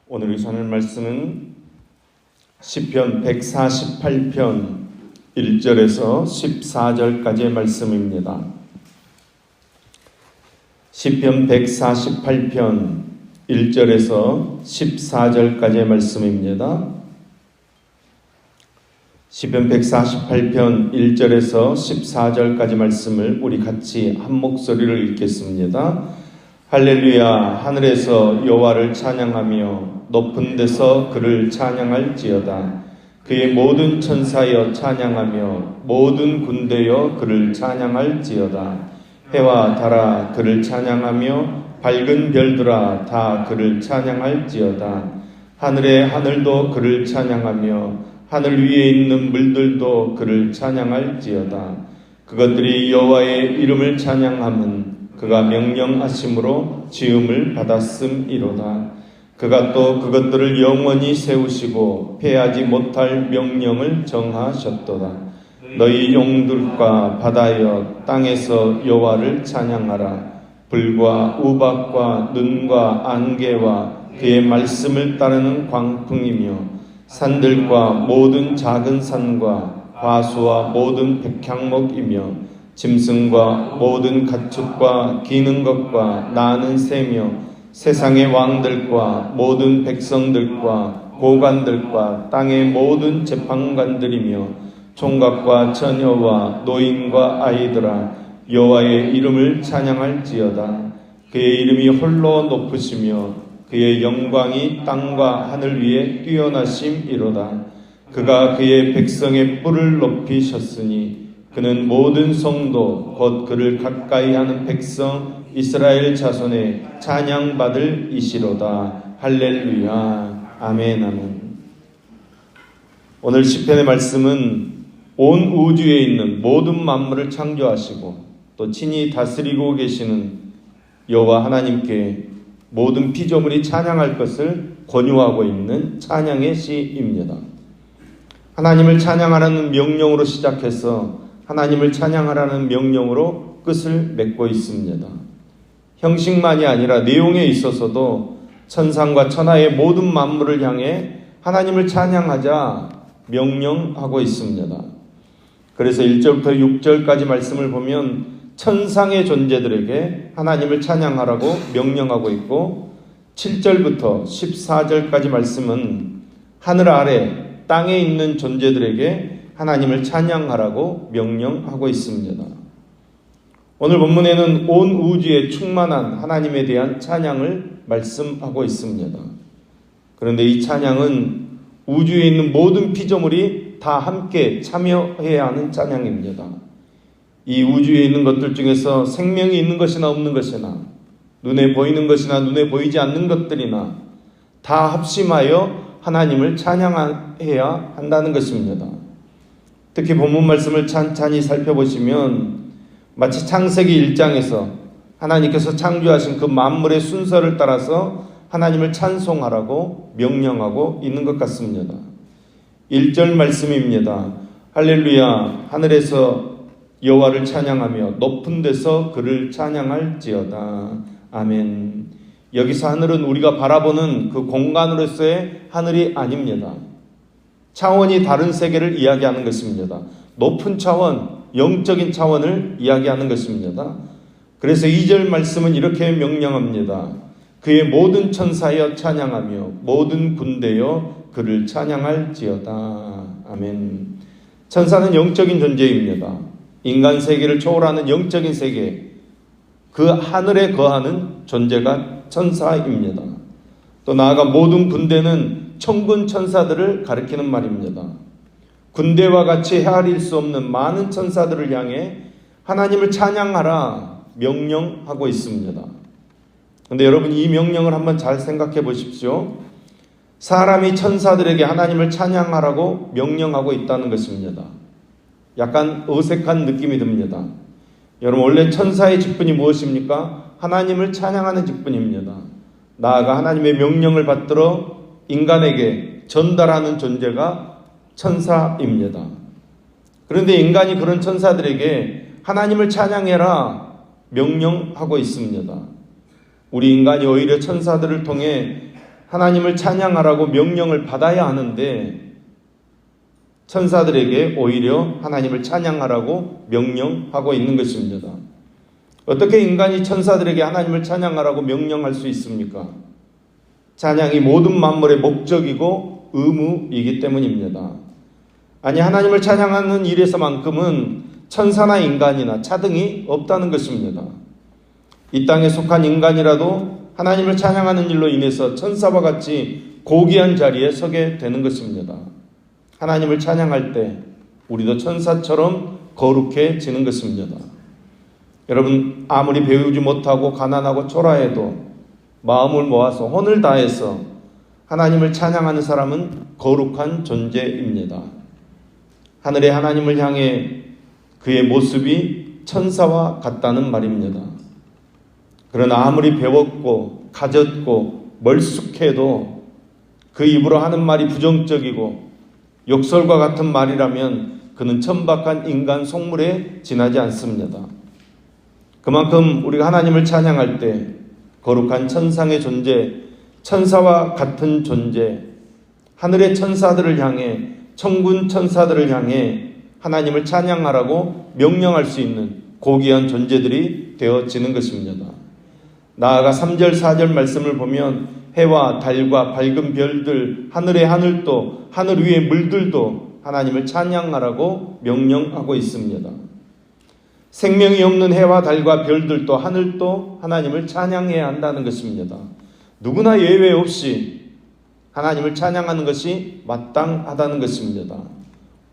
오늘 전할 말씀은 시편 148편 1절에서 14절까지의 말씀입니다. 시편 148편 1절에서 14절까지의 말씀입니다. 시편 148편 1절에서 14절까지 말씀을 우리 같이 한 목소리를 읽겠습니다. 할렐루야. 하늘에서 여호와를 찬양하며 높은 데서 그를 찬양할지어다. 그의 모든 천사여 찬양하며 모든 군대여 그를 찬양할지어다. 해와 달아 그를 찬양하며 밝은 별들아 다 그를 찬양할지어다. 하늘의 하늘도 그를 찬양하며 하늘 위에 있는 물들도 그를 찬양할지어다. 그것들이 여호와의 이름을 찬양함은 그가 명령하심으로 지음을 받았음이로다. 그가 또 그것들을 영원히 세우시고 패하지 못할 명령을 정하셨도다. 너희 용들과 바다여 땅에서 여호와를 찬양하라. 불과 우박과 눈과 안개와 그의 말씀을 따르는 광풍이며 산들과 모든 작은 산과 과수와 모든 백향목이며 짐승과 모든 가축과 기는 것과 나는 새며 세상의 왕들과 모든 백성들과 고관들과 땅의 모든 재판관들이며 총각과 처녀와 노인과 아이들아 여호와의 이름을 찬양할지어다. 그의 이름이 홀로 높으시며 그의 영광이 땅과 하늘 위에 뛰어나심이로다. 그가 그의 백성의 뿔을 높이셨으니 그는 모든 성도 곧 그를 가까이 하는 백성 이스라엘 자손의 찬양받을 이시로다. 할렐루야. 아멘. 아멘. 오늘 시편의 말씀은 온 우주에 있는 모든 만물을 창조하시고 또 친히 다스리고 계시는 여호와 하나님께 모든 피조물이 찬양할 것을 권유하고 있는 찬양의 시입니다. 하나님을 찬양하라는 명령으로 시작해서 하나님을 찬양하라는 명령으로 끝을 맺고 있습니다. 형식만이 아니라 내용에 있어서도 천상과 천하의 모든 만물을 향해 하나님을 찬양하자 명령하고 있습니다. 그래서 1절부터 6절까지 말씀을 보면 천상의 존재들에게 하나님을 찬양하라고 명령하고 있고 7절부터 14절까지 말씀은 하늘 아래 땅에 있는 존재들에게 하나님을 찬양하라고 명령하고 있습니다. 오늘 본문에는 온 우주에 충만한 하나님에 대한 찬양을 말씀하고 있습니다. 그런데 이 찬양은 우주에 있는 모든 피조물이 다 함께 참여해야 하는 찬양입니다. 이 우주에 있는 것들 중에서 생명이 있는 것이나 없는 것이나 눈에 보이는 것이나 눈에 보이지 않는 것들이나 다 합심하여 하나님을 찬양해야 한다는 것입니다. 특히 본문 말씀을 찬찬히 살펴보시면 마치 창세기 1장에서 하나님께서 창조하신 그 만물의 순서를 따라서 하나님을 찬송하라고 명령하고 있는 것 같습니다. 1절 말씀입니다. 할렐루야. 하늘에서 여호와를 찬양하며 높은 데서 그를 찬양할지어다. 아멘. 여기서 하늘은 우리가 바라보는 그 공간으로서의 하늘이 아닙니다. 차원이 다른 세계를 이야기하는 것입니다. 높은 차원, 영적인 차원을 이야기하는 것입니다. 그래서 2절 말씀은 이렇게 명령합니다. 그의 모든 천사여 찬양하며 모든 군대여 그를 찬양할지어다. 아멘. 천사는 영적인 존재입니다. 인간 세계를 초월하는 영적인 세계, 그 하늘에 거하는 존재가 천사입니다. 또 나아가 모든 군대는 천군 천사들을 가리키는 말입니다. 군대와 같이 헤아릴 수 없는 많은 천사들을 향해 하나님을 찬양하라 명령하고 있습니다. 그런데 여러분 이 명령을 한번 잘 생각해 보십시오. 사람이 천사들에게 하나님을 찬양하라고 명령하고 있다는 것입니다. 약간 어색한 느낌이 듭니다. 여러분 원래 천사의 직분이 무엇입니까? 하나님을 찬양하는 직분입니다. 나아가 하나님의 명령을 받들어 인간에게 전달하는 존재가 천사입니다. 그런데 인간이 그런 천사들에게 하나님을 찬양해라 명령하고 있습니다. 우리 인간이 오히려 천사들을 통해 하나님을 찬양하라고 명령을 받아야 하는데 천사들에게 오히려 하나님을 찬양하라고 명령하고 있는 것입니다. 어떻게 인간이 천사들에게 하나님을 찬양하라고 명령할 수 있습니까? 찬양이 모든 만물의 목적이고 의무이기 때문입니다. 아니, 하나님을 찬양하는 일에서만큼은 천사나 인간이나 차등이 없다는 것입니다. 이 땅에 속한 인간이라도 하나님을 찬양하는 일로 인해서 천사와 같이 고귀한 자리에 서게 되는 것입니다. 하나님을 찬양할 때 우리도 천사처럼 거룩해지는 것입니다. 여러분, 아무리 배우지 못하고 가난하고 초라해도 마음을 모아서 혼을 다해서 하나님을 찬양하는 사람은 거룩한 존재입니다. 하늘의 하나님을 향해 그의 모습이 천사와 같다는 말입니다. 그러나 아무리 배웠고 가졌고 멀쑥해도 그 입으로 하는 말이 부정적이고 욕설과 같은 말이라면 그는 천박한 인간 속물에 지나지 않습니다. 그만큼 우리가 하나님을 찬양할 때 거룩한 천상의 존재, 천사와 같은 존재, 하늘의 천사들을 향해, 천군 천사들을 향해 하나님을 찬양하라고 명령할 수 있는 고귀한 존재들이 되어지는 것입니다. 나아가 3절, 4절 말씀을 보면 해와 달과 밝은 별들, 하늘의 하늘도, 하늘 위의 물들도 하나님을 찬양하라고 명령하고 있습니다. 생명이 없는 해와 달과 별들도 하늘도 하나님을 찬양해야 한다는 것입니다. 누구나 예외 없이 하나님을 찬양하는 것이 마땅하다는 것입니다.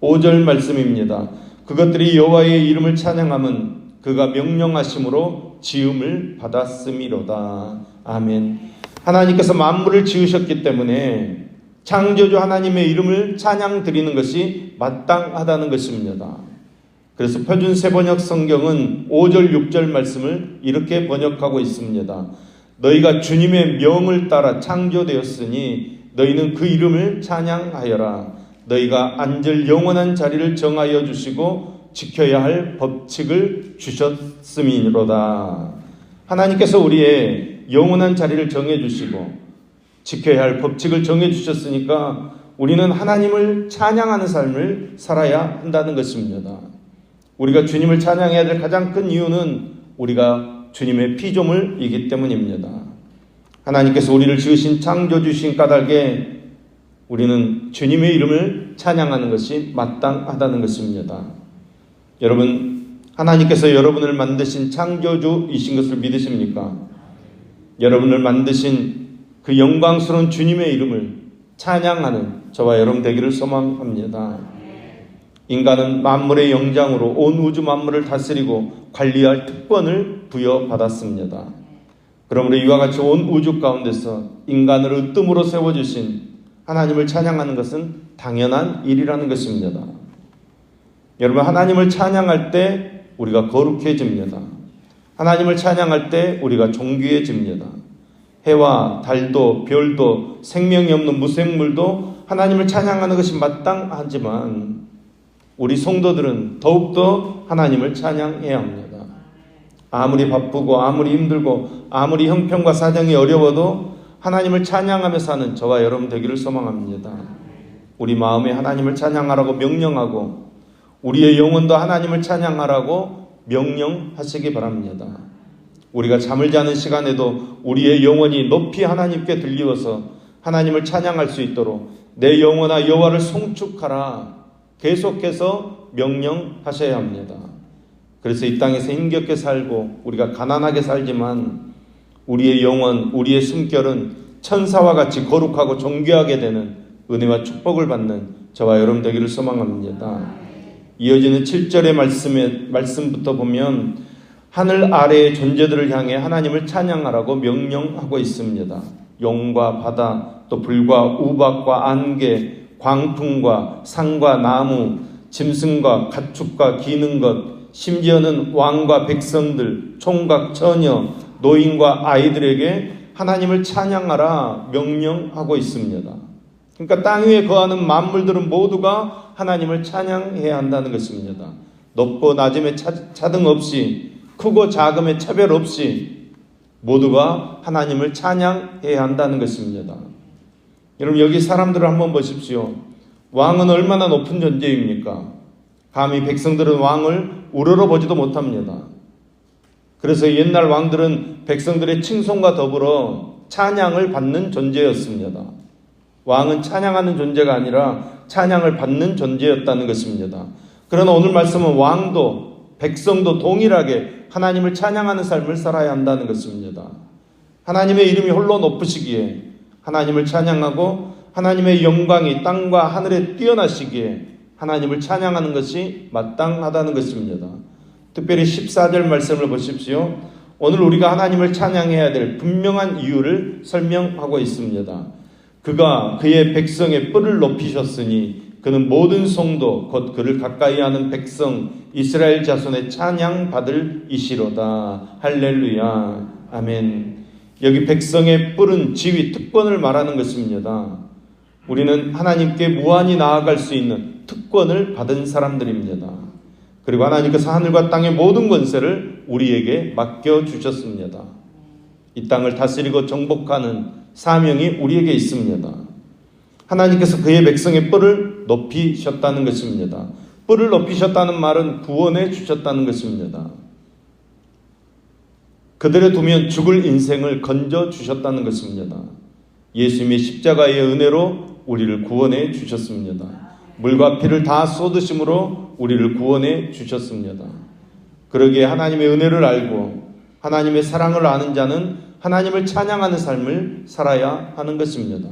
5절 말씀입니다. 그것들이 여호와의 이름을 찬양함은 그가 명령하심으로 지음을 받았음이로다. 아멘. 하나님께서 만물을 지으셨기 때문에 창조주 하나님의 이름을 찬양 드리는 것이 마땅하다는 것입니다. 그래서 표준 세번역 성경은 5절 6절 말씀을 이렇게 번역하고 있습니다. 너희가 주님의 명을 따라 창조되었으니 너희는 그 이름을 찬양하여라. 너희가 앉을 영원한 자리를 정하여 주시고 지켜야 할 법칙을 주셨음이로다. 하나님께서 우리의 영원한 자리를 정해주시고 지켜야 할 법칙을 정해주셨으니까 우리는 하나님을 찬양하는 삶을 살아야 한다는 것입니다. 우리가 주님을 찬양해야 될 가장 큰 이유는 우리가 주님의 피조물이기 때문입니다. 하나님께서 우리를 지으신 창조주신 까닭에 우리는 주님의 이름을 찬양하는 것이 마땅하다는 것입니다. 여러분, 하나님께서 여러분을 만드신 창조주이신 것을 믿으십니까? 여러분을 만드신 그 영광스러운 주님의 이름을 찬양하는 저와 여러분 되기를 소망합니다. 인간은 만물의 영장으로 온 우주 만물을 다스리고 관리할 특권을 부여받았습니다. 그러므로 이와 같이 온 우주 가운데서 인간을 으뜸으로 세워주신 하나님을 찬양하는 것은 당연한 일이라는 것입니다. 여러분, 하나님을 찬양할 때 우리가 거룩해집니다. 하나님을 찬양할 때 우리가 존귀해집니다. 해와 달도 별도 생명이 없는 무생물도 하나님을 찬양하는 것이 마땅하지만 우리 성도들은 더욱더 하나님을 찬양해야 합니다. 아무리 바쁘고 아무리 힘들고 아무리 형편과 사정이 어려워도 하나님을 찬양하며 사는 저와 여러분 되기를 소망합니다. 우리 마음에 하나님을 찬양하라고 명령하고 우리의 영혼도 하나님을 찬양하라고 명령하시기 바랍니다. 우리가 잠을 자는 시간에도 우리의 영혼이 높이 하나님께 들리어서 하나님을 찬양할 수 있도록 내 영혼아 여호와를 송축하라 계속해서 명령하셔야 합니다. 그래서 이 땅에서 힘겹게 살고 우리가 가난하게 살지만 우리의 영혼, 우리의 숨결은 천사와 같이 거룩하고 존귀하게 되는 은혜와 축복을 받는 저와 여러분 되기를 소망합니다. 이어지는 7절의 말씀부터 보면 하늘 아래의 존재들을 향해 하나님을 찬양하라고 명령하고 있습니다. 용과 바다, 또 불과 우박과 안개, 광풍과 산과 나무, 짐승과 가축과 기는 것, 심지어는 왕과 백성들, 총각, 처녀, 노인과 아이들에게 하나님을 찬양하라 명령하고 있습니다. 그러니까 땅 위에 거하는 만물들은 모두가 하나님을 찬양해야 한다는 것입니다. 높고 낮음의 차등 없이, 크고 작음의 차별 없이 모두가 하나님을 찬양해야 한다는 것입니다. 여러분 여기 사람들을 한번 보십시오. 왕은 얼마나 높은 존재입니까? 감히 백성들은 왕을 우러러보지도 못합니다. 그래서 옛날 왕들은 백성들의 칭송과 더불어 찬양을 받는 존재였습니다. 왕은 찬양하는 존재가 아니라 찬양을 받는 존재였다는 것입니다. 그러나 오늘 말씀은 왕도 백성도 동일하게 하나님을 찬양하는 삶을 살아야 한다는 것입니다. 하나님의 이름이 홀로 높으시기에 하나님을 찬양하고 하나님의 영광이 땅과 하늘에 뛰어나시기에 하나님을 찬양하는 것이 마땅하다는 것입니다. 특별히 14절 말씀을 보십시오. 오늘 우리가 하나님을 찬양해야 될 분명한 이유를 설명하고 있습니다. 그가 그의 백성의 뿔을 높이셨으니 그는 모든 성도 곧 그를 가까이 하는 백성 이스라엘 자손의 찬양 받을 이시로다. 할렐루야. 아멘. 여기 백성의 뿔은 지위, 특권을 말하는 것입니다. 우리는 하나님께 무한히 나아갈 수 있는 특권을 받은 사람들입니다. 그리고 하나님께서 하늘과 땅의 모든 권세를 우리에게 맡겨주셨습니다. 이 땅을 다스리고 정복하는 사명이 우리에게 있습니다. 하나님께서 그의 백성의 뿔을 높이셨다는 것입니다. 뿔을 높이셨다는 말은 구원해 주셨다는 것입니다. 그들에 두면 죽을 인생을 건져 주셨다는 것입니다. 예수님의 십자가의 은혜로 우리를 구원해 주셨습니다. 물과 피를 다 쏟으심으로 우리를 구원해 주셨습니다. 그러기에 하나님의 은혜를 알고 하나님의 사랑을 아는 자는 하나님을 찬양하는 삶을 살아야 하는 것입니다.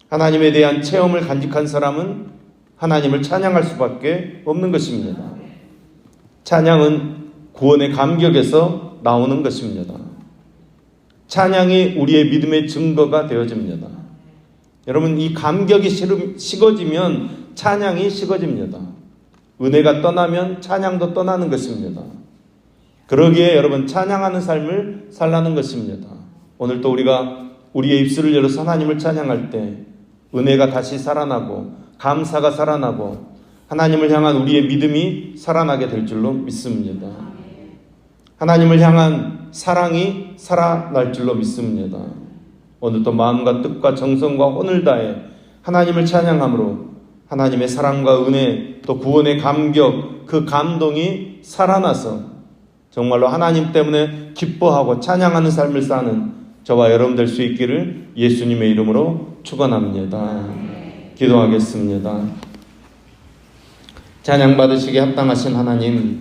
하나님에 대한 체험을 간직한 사람은 하나님을 찬양할 수밖에 없는 것입니다. 찬양은 구원의 감격에서 나오는 것입니다. 찬양이 우리의 믿음의 증거가 되어집니다. 여러분, 이 감격이 식어지면 찬양이 식어집니다. 은혜가 떠나면 찬양도 떠나는 것입니다. 그러기에 여러분 찬양하는 삶을 살라는 것입니다. 오늘 또 우리가 우리의 입술을 열어서 하나님을 찬양할 때 은혜가 다시 살아나고 감사가 살아나고 하나님을 향한 우리의 믿음이 살아나게 될 줄로 믿습니다. 하나님을 향한 사랑이 살아날 줄로 믿습니다. 오늘도 마음과 뜻과 정성과 혼을 다해 하나님을 찬양함으로 하나님의 사랑과 은혜 또 구원의 감격 그 감동이 살아나서 정말로 하나님 때문에 기뻐하고 찬양하는 삶을 사는 저와 여러분 될 수 있기를 예수님의 이름으로 축원합니다. 기도하겠습니다. 찬양받으시기에 합당하신 하나님,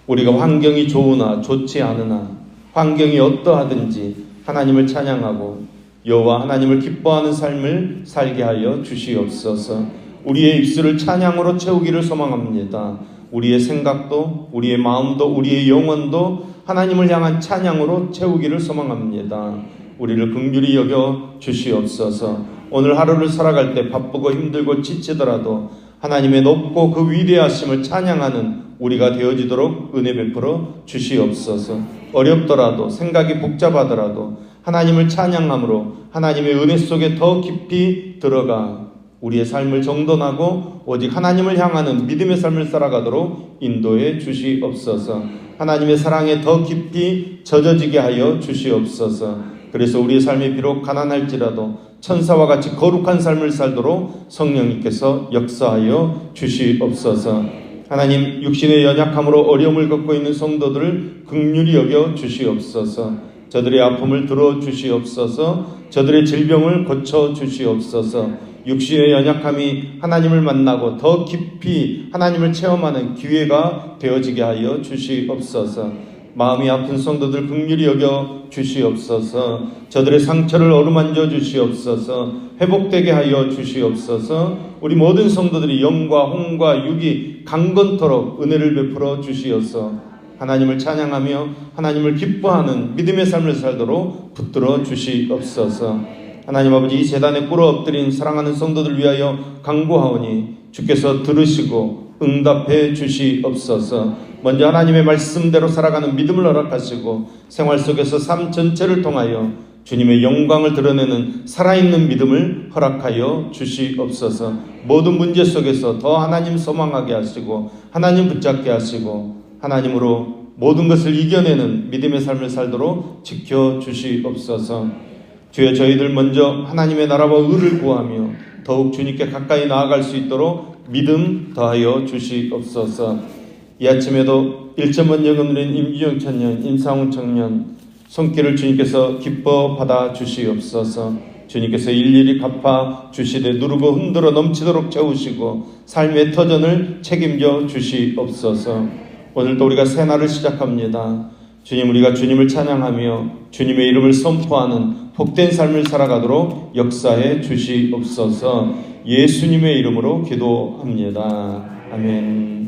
우리가 환경이 좋으나 좋지 않으나 환경이 어떠하든지 하나님을 찬양하고 여호와 하나님을 기뻐하는 삶을 살게 하여 주시옵소서. 우리의 입술을 찬양으로 채우기를 소망합니다. 우리의 생각도 우리의 마음도 우리의 영혼도 하나님을 향한 찬양으로 채우기를 소망합니다. 우리를 긍휼히 여겨 주시옵소서. 오늘 하루를 살아갈 때 바쁘고 힘들고 지치더라도 하나님의 높고 그 위대하심을 찬양하는 우리가 되어지도록 은혜 베풀어 주시옵소서. 어렵더라도 생각이 복잡하더라도 하나님을 찬양함으로 하나님의 은혜 속에 더 깊이 들어가 우리의 삶을 정돈하고 오직 하나님을 향하는 믿음의 삶을 살아가도록 인도해 주시옵소서. 하나님의 사랑에 더 깊이 젖어지게 하여 주시옵소서. 그래서 우리의 삶이 비록 가난할지라도 천사와 같이 거룩한 삶을 살도록 성령님께서 역사하여 주시옵소서. 하나님, 육신의 연약함으로 어려움을 겪고 있는 성도들을 긍휼히 여겨 주시옵소서. 저들의 아픔을 들어 주시옵소서. 저들의 질병을 고쳐 주시옵소서. 육신의 연약함이 하나님을 만나고 더 깊이 하나님을 체험하는 기회가 되어지게 하여 주시옵소서. 마음이 아픈 성도들 긍휼히 여겨 주시옵소서. 저들의 상처를 어루만져 주시옵소서. 회복되게 하여 주시옵소서. 우리 모든 성도들이 영과 혼과 육이 강건토록 은혜를 베풀어 주시옵소서. 하나님을 찬양하며 하나님을 기뻐하는 믿음의 삶을 살도록 붙들어 주시옵소서. 하나님 아버지, 이 제단에 꿇어 엎드린 사랑하는 성도들 위하여 간구하오니 주께서 들으시고 응답해 주시옵소서. 먼저 하나님의 말씀대로 살아가는 믿음을 허락하시고 생활 속에서 삶 전체를 통하여 주님의 영광을 드러내는 살아있는 믿음을 허락하여 주시옵소서. 모든 문제 속에서 더 하나님 소망하게 하시고 하나님 붙잡게 하시고 하나님으로 모든 것을 이겨내는 믿음의 삶을 살도록 지켜주시옵소서. 주여, 저희들 먼저 하나님의 나라와 의를 구하며 더욱 주님께 가까이 나아갈 수 있도록 믿음 더하여 주시옵소서. 이 아침에도 1.1 영혼 누린 임주영 청년, 임상훈 청년 손길을 주님께서 기뻐 받아 주시옵소서. 주님께서 일일이 갚아 주시되 누르고 흔들어 넘치도록 채우시고 삶의 터전을 책임져 주시옵소서. 오늘도 우리가 새날을 시작합니다. 주님, 우리가 주님을 찬양하며 주님의 이름을 선포하는 복된 삶을 살아가도록 역사해 주시옵소서. 예수님의 이름으로 기도합니다. 아멘.